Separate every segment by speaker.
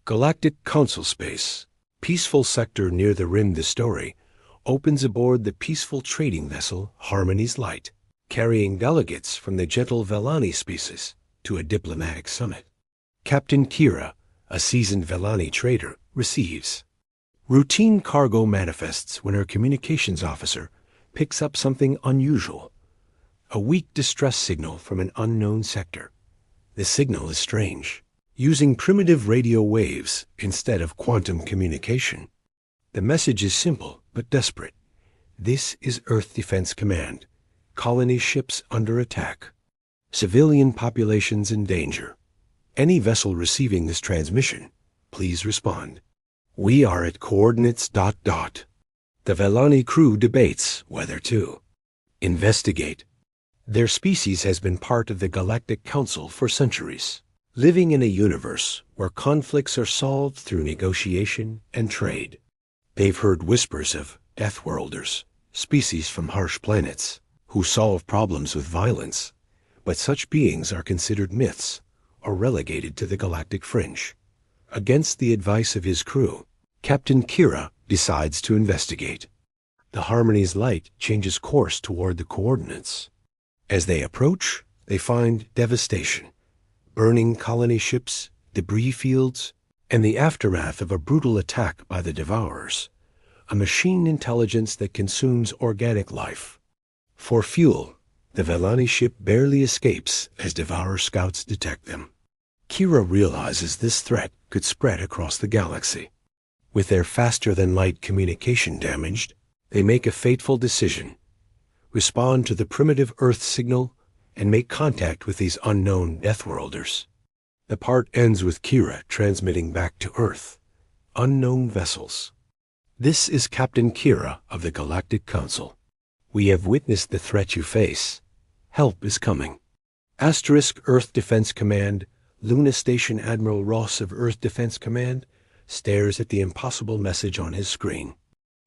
Speaker 1: Galactic Council Space, peaceful sector near the rim. The story opens aboard the peaceful trading vessel Harmony's Light, carrying delegates from the gentle Velani species to a diplomatic summit. Captain Kira, a seasoned Velani trader, receives. Routine cargo manifests when her communications officer picks up something unusual. A weak distress signal from an unknown sector. The signal is strange, using primitive radio waves instead of quantum communication. The message is simple but desperate. This is Earth Defense Command. Colony ships under attack. Civilian populations in danger. Any vessel receiving this transmission, please respond. We are at coordinates ... The Velani crew debates whether to investigate. Their species has been part of the Galactic Council for centuries, living in a universe where conflicts are solved through negotiation and trade. They've heard whispers of Deathworlders, species from harsh planets, who solve problems with violence, but such beings are considered myths or relegated to the galactic fringe. Against the advice of his crew, Captain Kira decides to investigate. The Harmony's Light changes course toward the coordinates. As they approach, they find devastation, burning colony ships, debris fields, and the aftermath of a brutal attack by the Devourers, a machine intelligence that consumes organic life. For fuel, the Velani ship barely escapes as Devourer scouts detect them. Kira realizes this threat could spread across the galaxy. With their faster-than-light communication damaged, they make a fateful decision. Respond to the primitive Earth signal and make contact with these unknown Deathworlders. The part ends with Kira transmitting back to Earth. Unknown vessels. This is Captain Kira of the Galactic Council. We have witnessed the threat you face. Help is coming. Asterisk Earth Defense Command, Luna Station Admiral Ross of Earth Defense Command stares at the impossible message on his screen.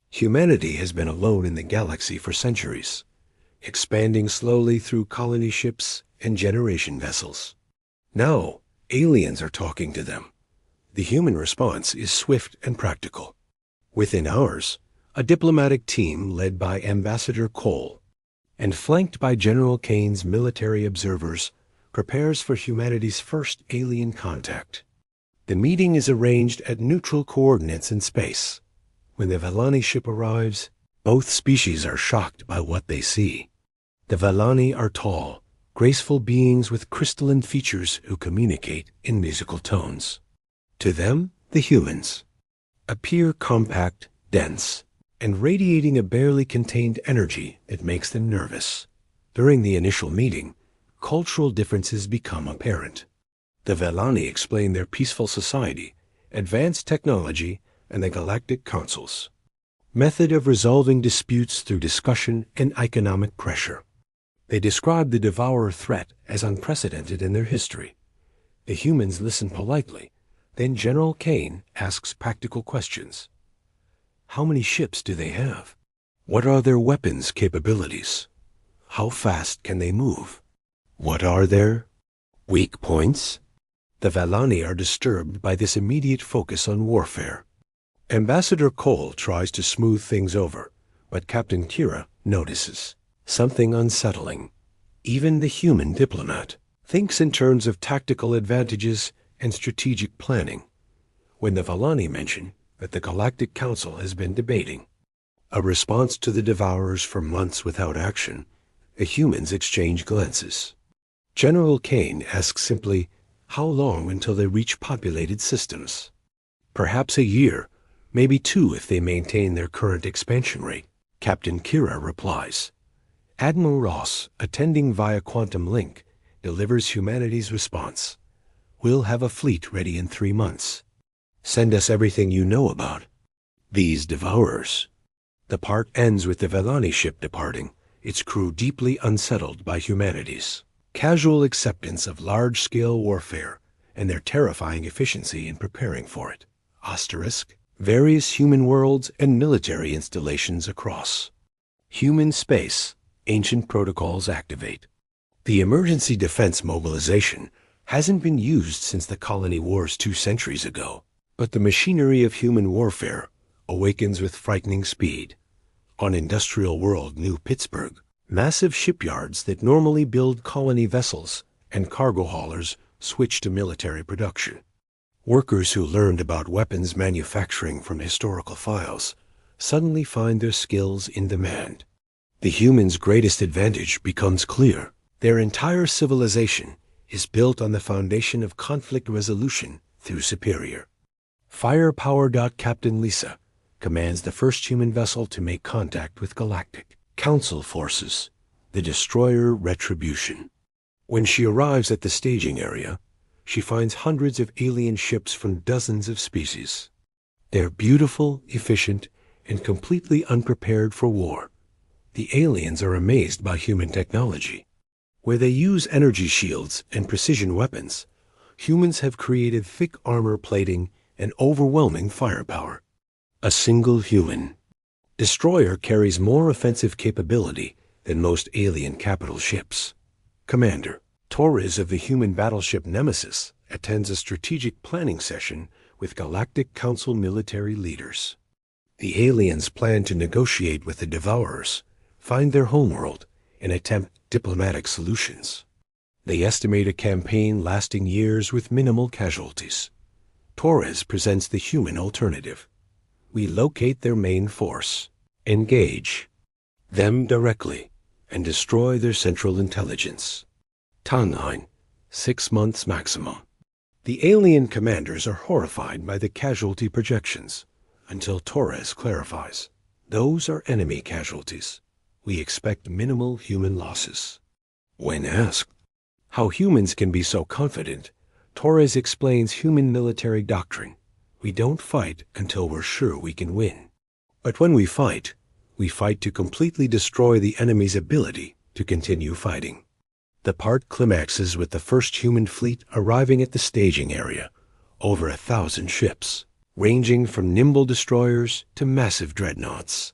Speaker 1: Humanity has been alone in the galaxy for centuries, expanding slowly through colony ships and generation vessels. Now, aliens are talking to them. The human response is swift and practical. Within hours, a diplomatic team led by Ambassador Cole and flanked by General Kane's military observers prepares for humanity's first alien contact. The meeting is arranged at neutral coordinates in space. When the Velani ship arrives, both species are shocked by what they see. The Velani are tall, graceful beings with crystalline features who communicate in musical tones. To them, the humans appear compact, dense, and radiating a barely contained energy that makes them nervous. During the initial meeting, cultural differences become apparent. The Velani explain their peaceful society, advanced technology, and the Galactic Council's method of resolving disputes through discussion and economic pressure. They describe the Devourer threat as unprecedented in their history. The humans listen politely. Then General Kane asks practical questions. How many ships do they have? What are their weapons capabilities? How fast can they move? What are their weak points? The Velani are disturbed by this immediate focus on warfare. Ambassador Cole tries to smooth things over, but Captain Kira notices something unsettling. Even the human diplomat thinks in terms of tactical advantages and strategic planning. When the Velani mention that the Galactic Council has been debating a response to the Devourers for months without action, the humans exchange glances. General Kane asks simply, how long until they reach populated systems? Perhaps a year, maybe 2 if they maintain their current expansion rate. Captain Kira replies. Admiral Ross, attending via quantum link, delivers humanity's response. We'll have a fleet ready in 3 months. Send us everything you know about these Devourers. The part ends with the Velani ship departing, its crew deeply unsettled by humanity's casual acceptance of large-scale warfare and their terrifying efficiency in preparing for it. Asterisk. Various human worlds and military installations across human space. Ancient protocols activate. The emergency defense mobilization hasn't been used since the colony wars 2 centuries ago. But the machinery of human warfare awakens with frightening speed. On industrial world New Pittsburgh, massive shipyards that normally build colony vessels and cargo haulers switch to military production. Workers who learned about weapons manufacturing from historical files suddenly find their skills in demand. The humans' greatest advantage becomes clear. Their entire civilization is built on the foundation of conflict resolution through superior. Firepower. Captain Lisa commands the first human vessel to make contact with Galactic Council forces, the destroyer Retribution. When she arrives at the staging area, she finds hundreds of alien ships from dozens of species. They're beautiful, efficient, and completely unprepared for war. The aliens are amazed by human technology. Where they use energy shields and precision weapons, humans have created thick armor plating and overwhelming firepower. A single human destroyer carries more offensive capability than most alien capital ships. Commander Torres of the human battleship Nemesis attends a strategic planning session with Galactic Council military leaders. The aliens plan to negotiate with the Devourers, find their homeworld, and attempt diplomatic solutions. They estimate a campaign lasting years with minimal casualties. Torres presents the human alternative. We locate their main force, engage them directly, and destroy their central intelligence. Timeline: 6 months maximum. The alien commanders are horrified by the casualty projections until Torres clarifies. Those are enemy casualties. We expect minimal human losses. When asked how humans can be so confident, Torres explains human military doctrine. We don't fight until we're sure we can win. But when we fight to completely destroy the enemy's ability to continue fighting. The part climaxes with the first human fleet arriving at the staging area, over 1,000 ships, ranging from nimble destroyers to massive dreadnoughts.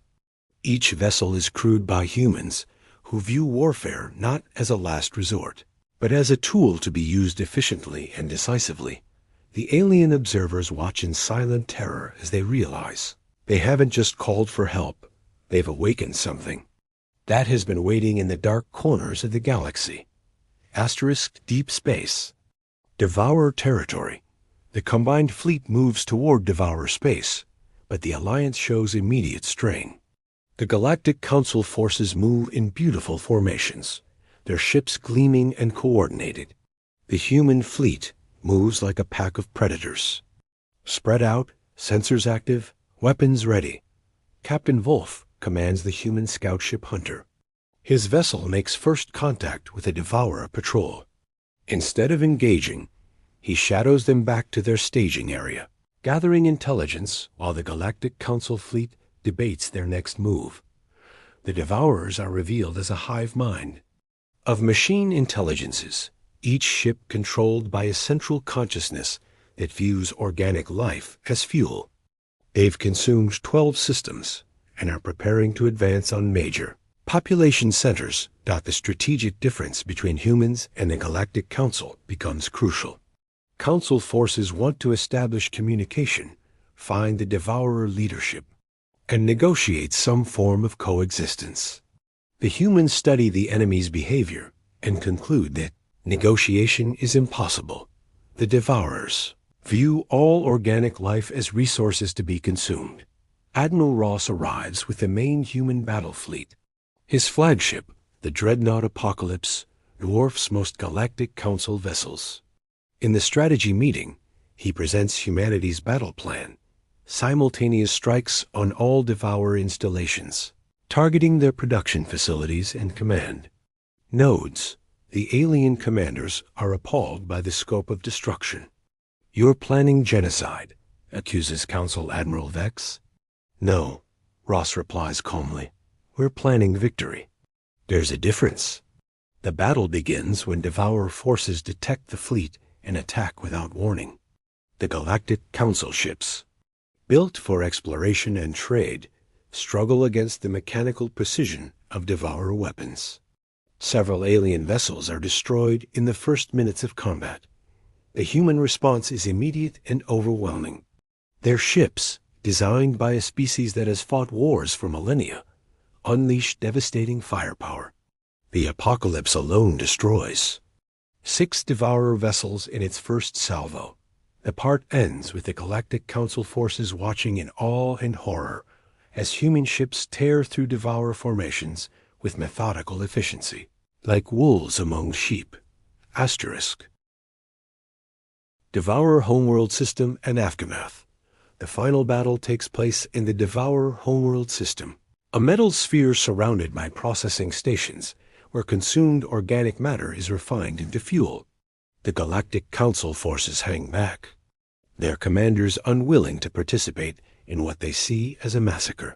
Speaker 1: Each vessel is crewed by humans who view warfare not as a last resort, but as a tool to be used efficiently and decisively. The alien observers watch in silent terror as they realize they haven't just called for help, they've awakened something that has been waiting in the dark corners of the galaxy. Deep space. Devourer territory. The combined fleet moves toward Devourer space, but the Alliance shows immediate strain. The Galactic Council forces move in beautiful formations, their ships gleaming and coordinated. The human fleet moves like a pack of predators. Spread out, sensors active, weapons ready. Captain Wolf commands the human scout ship Hunter. His vessel makes first contact with a Devourer patrol. Instead of engaging, he shadows them back to their staging area, gathering intelligence while the Galactic Council fleet debates their next move. The Devourers are revealed as a hive mind of machine intelligences, each ship controlled by a central consciousness that views organic life as fuel. They've consumed 12 systems and are preparing to advance on major population centers. The strategic difference between humans and the Galactic Council becomes crucial. Council forces want to establish communication, find the Devourer leadership, and negotiate some form of coexistence. The humans study the enemy's behavior and conclude that negotiation is impossible. The Devourers view all organic life as resources to be consumed. Admiral Ross arrives with the main human battle fleet. His flagship, the Dreadnought Apocalypse, dwarfs most Galactic Council vessels. In the strategy meeting, he presents humanity's battle plan, simultaneous strikes on all Devourer installations, targeting their production facilities and command nodes. The alien commanders are appalled by the scope of destruction. "You're planning genocide," accuses Council Admiral Vex. "No," Ross replies calmly. "We're planning victory." There's a difference. The battle begins when Devourer forces detect the fleet and attack without warning. The Galactic Council ships, built for exploration and trade, struggle against the mechanical precision of Devourer weapons. Several alien vessels are destroyed in the first minutes of combat. The human response is immediate and overwhelming. Their ships, designed by a species that has fought wars for millennia, unleash devastating firepower. The apocalypse alone destroys 6 Devourer vessels in its first salvo. The part ends with the Galactic Council forces watching in awe and horror as human ships tear through Devourer formations with methodical efficiency, like wolves among sheep. Asterisk. Devourer Homeworld System and Aftermath. The final battle takes place in the Devourer Homeworld System, a metal sphere surrounded by processing stations where consumed organic matter is refined into fuel. The Galactic Council forces hang back, their commanders unwilling to participate in what they see as a massacre.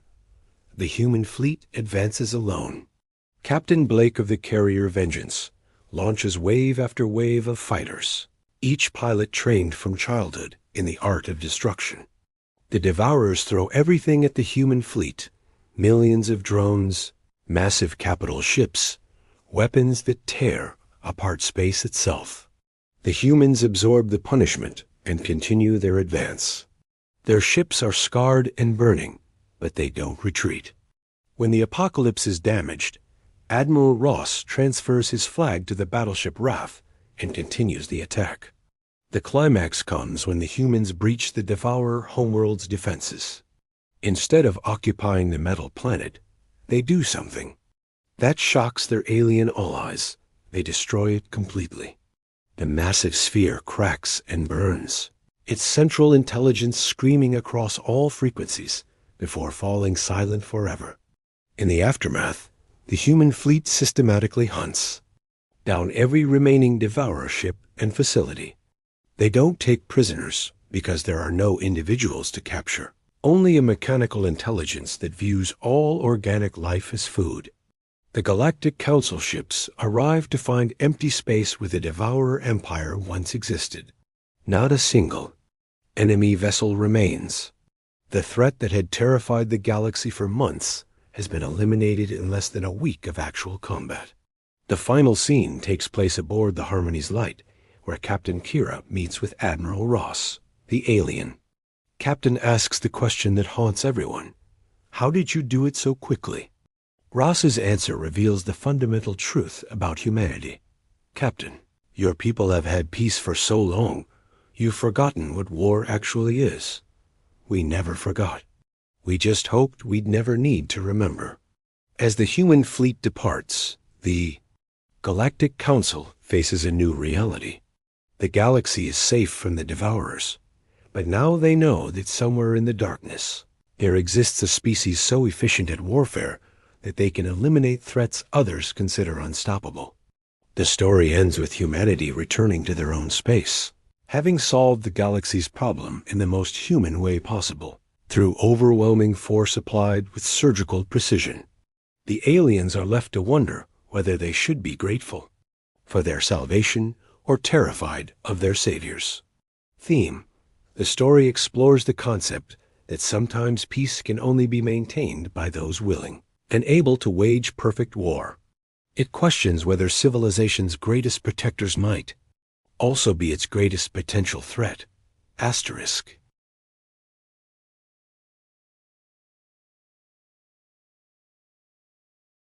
Speaker 1: The human fleet advances alone. Captain Blake of the carrier Vengeance launches wave after wave of fighters, each pilot trained from childhood in the art of destruction. The Devourers throw everything at the human fleet: millions of drones, massive capital ships, weapons that tear apart space itself. The humans absorb the punishment and continue their advance. Their ships are scarred and burning, but they don't retreat. When the apocalypse is damaged, Admiral Ross transfers his flag to the battleship Wrath and continues the attack. The climax comes when the humans breach the Devourer homeworld's defenses. Instead of occupying the metal planet, they do something that shocks their alien allies. They destroy it completely. The massive sphere cracks and burns, its central intelligence screaming across all frequencies before falling silent forever. In the aftermath, the human fleet systematically hunts down every remaining Devourer ship and facility. They don't take prisoners because there are no individuals to capture, only a mechanical intelligence that views all organic life as food. The Galactic Council ships arrive to find empty space where the Devourer Empire once existed. Not a single enemy vessel remains. The threat that had terrified the galaxy for months has been eliminated in less than a week of actual combat. The final scene takes place aboard the Harmony's Light, where Captain Kira meets with Admiral Ross, the alien. Captain asks the question that haunts everyone: how did you do it so quickly? Ross's answer reveals the fundamental truth about humanity. Captain, your people have had peace for so long, you've forgotten what war actually is. We never forgot. We just hoped we'd never need to remember. As the human fleet departs, the Galactic Council faces a new reality. The galaxy is safe from the Devourers, but now they know that somewhere in the darkness, there exists a species so efficient at warfare that they can eliminate threats others consider unstoppable. The story ends with humanity returning to their own space, having solved the galaxy's problem in the most human way possible, through overwhelming force applied with surgical precision. The aliens are left to wonder whether they should be grateful for their salvation or terrified of their saviors. Theme: the story explores the concept that sometimes peace can only be maintained by those willing and able to wage perfect war. It questions whether civilization's greatest protectors might also be its greatest potential threat. Asterisk.